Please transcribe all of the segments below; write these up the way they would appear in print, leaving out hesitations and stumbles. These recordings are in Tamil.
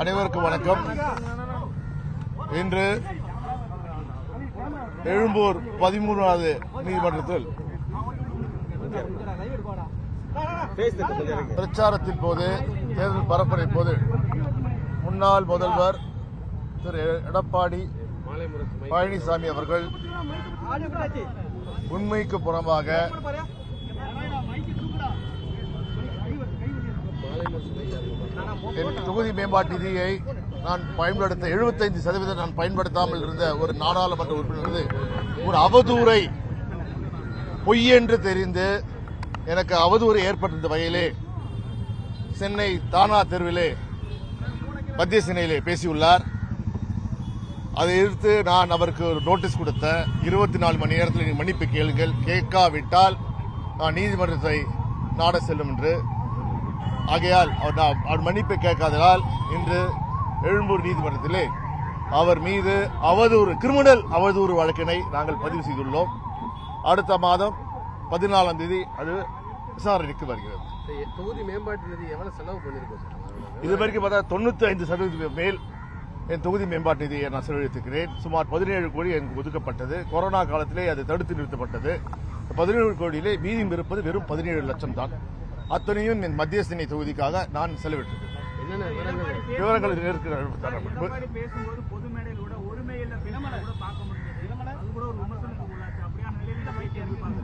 அனைவருக்கும் வணக்கம். இன்று எழும்பூர் 13வது நீதிமன்றத்தில் பிரச்சாரத்தின் போது, தேர்தல் பரப்புரையின் போது முன்னாள் முதல்வர் திரு எடப்பாடி பழனிசாமி அவர்கள் உண்மைக்கு புறம்பாக என் தொகுதி மேம்பாட்டு நிதியை நான் பயன்படுத்த 75% நான் பயன்படுத்தாமல் இருந்த ஒரு நாடாளுமன்ற உறுப்பினர் ஒரு அவதூறை பொய் என்று தெரிந்து எனக்கு அவதூறு ஏற்பட்டிருந்த வகையிலே சென்னை தானா தெருவிலே மத்திய சிறையிலே பேசியுள்ளார். அதை எதிர்த்து நான் அவருக்கு ஒரு நோட்டீஸ் கொடுத்த 24 மணி நேரத்தில் நீங்கள் மன்னிப்பு கேளுங்கள், கேட்காவிட்டால் நான் நீதிமன்றத்தை நாட செல்லும் என்று. ஆகையால் அவர் மன்னிப்பை கேட்காததால் இன்று எழும்பூர் நீதிமன்றத்திலே அவர் மீது கிரிமினல் அவதூறு வழக்கினை நாங்கள் பதிவு செய்துள்ளோம். அடுத்த மாதம் 14ஆம் தேதி அது விசாரணைக்கு வருகிறது. தொகுதி மேம்பாட்டு நிதி எவ்வளவு செலவு பண்ணிருக்கோம்? இதுவரைக்கும் பார்த்தா 95% மேல் என் தொகுதி மேம்பாட்டு நிதியை நான் செலவழித்திருக்கிறேன். சுமார் 17 கோடி எனக்கு ஒதுக்கப்பட்டது. கொரோனா காலத்திலே அது தடுத்து நிறுத்தப்பட்டது. 17 கோடியிலே மீதி இருப்பது வெறும் 17 லட்சம் தான். அத்தனையும் என் மத்திய சென்னை தொகுதிக்காக நான் செலவிட்டிருக்கிறேன். விவரங்கள்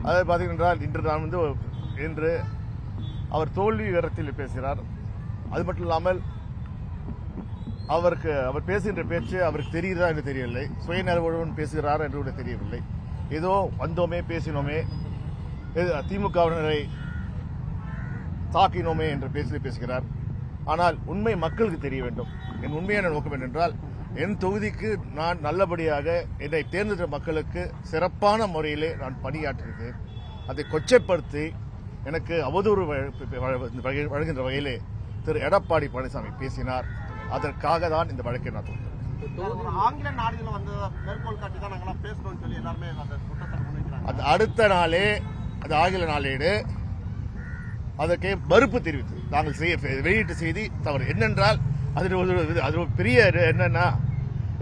அதை பார்த்தீங்கன்னா இன்று அவர் தோல்வி விவரத்தில் பேசுகிறார். அது மட்டும் இல்லாமல் அவர் பேசுகின்ற பேச்சு அவருக்கு தெரிகிறதா என்று தெரியவில்லை. சுயநலவுடன் பேசுகிறார் என்று கூட தெரியவில்லை. ஏதோ வந்தோமே பேசினோமே, திமுகவினரை தாக்கினோமே என்ற பேச்சில் பேசுகிறார். ஆனால் உண்மை மக்களுக்கு தெரிய வேண்டும். என் உண்மையான நோக்கம் என்னென்றால், என் தொகுதிக்கு நான் நல்லபடியாக என்னை தேர்ந்தெடுத்த மக்களுக்கு சிறப்பான முறையிலே நான் பணியாற்றியிருக்கிறேன். அதை கொச்சைப்படுத்தி எனக்கு அவதூறு வழங்குகின்ற வகையிலே திரு எடப்பாடி பழனிசாமி பேசினார். அதற்காக தான் இந்த வழக்கை நான் தொடர்ந்தேன். ஆங்கில நாடுகளில் வந்து மேற்கோள் காட்டி தான் நாங்களாம் பேசணும்னு சொல்லி எல்லாருமே அந்த குற்றத்தை முன்வைக்கிறாங்க. அது அடுத்த நாளே அது ஆங்கில நாளேடு அதற்கு மறுப்பு தெரிவித்து நாங்கள் வெளியிட்ட செய்தி தவறு. என்னென்றால் அது ஒரு பெரிய என்னன்னா,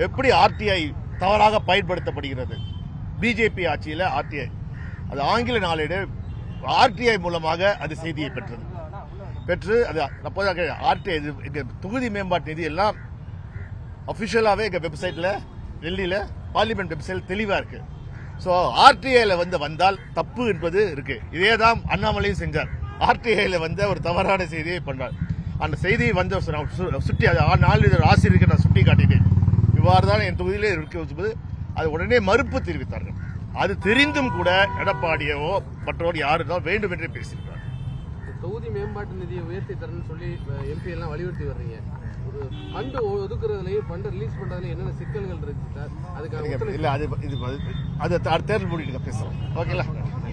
எப்படி ஆர்டிஐ தவறாக பயன்படுத்தப்படுகிறது. பிஜேபி ஆட்சியில் ஆர்டிஐ, அது ஆங்கில நாளேடு ஆர்டிஐ மூலமாக அது செய்தியை பெற்று அது அப்போதாக ஆர்டிஐ தொகுதி மேம்பாட்டு நிதி எல்லாம் அபிஷியலாவே எங்க வெப்சைட்ல டெல்லியில பார்லிமெண்ட் வெப்சைட் தெளிவா இருக்கு. ஸோ ஆர்டிஐல வந்தால் தப்பு என்பது இருக்கு. இதேதான் அண்ணாமலையும் செஞ்சார். ஆர்டிஐல ஒரு தவறான செய்தியை பண்ணார். அந்த செய்தியை சுட்டி நாளிதழ் ஆசிரியருக்கு நான் சுட்டி காட்டினேன். இவ்வாறு தான் என் தொகுதியிலே இருக்கும்போது அது உடனே மறுப்பு தெரிவித்தார்கள். அது தெரிந்தும் கூட எடப்பாடியோ மற்றோர் யாருதான் வேண்டும் என்றே பேசியிருக்காங்க. தொகுதி மேம்பாட்டு நிதியை உயர்த்தி தரணும்னு சொல்லி எம்பி எல்லாம் வலியுறுத்தி வர்றீங்க. ஒரு ஃபண்ட் ஒதுக்குறதுலயும் ஃபண்ட் ரிலீஸ் பண்றதுல என்னென்ன சிக்கல்கள் இருக்கு சார்? அதுக்காக இல்ல அது தேர்தல் முடிவு பேசலாம். ஓகேங்களா?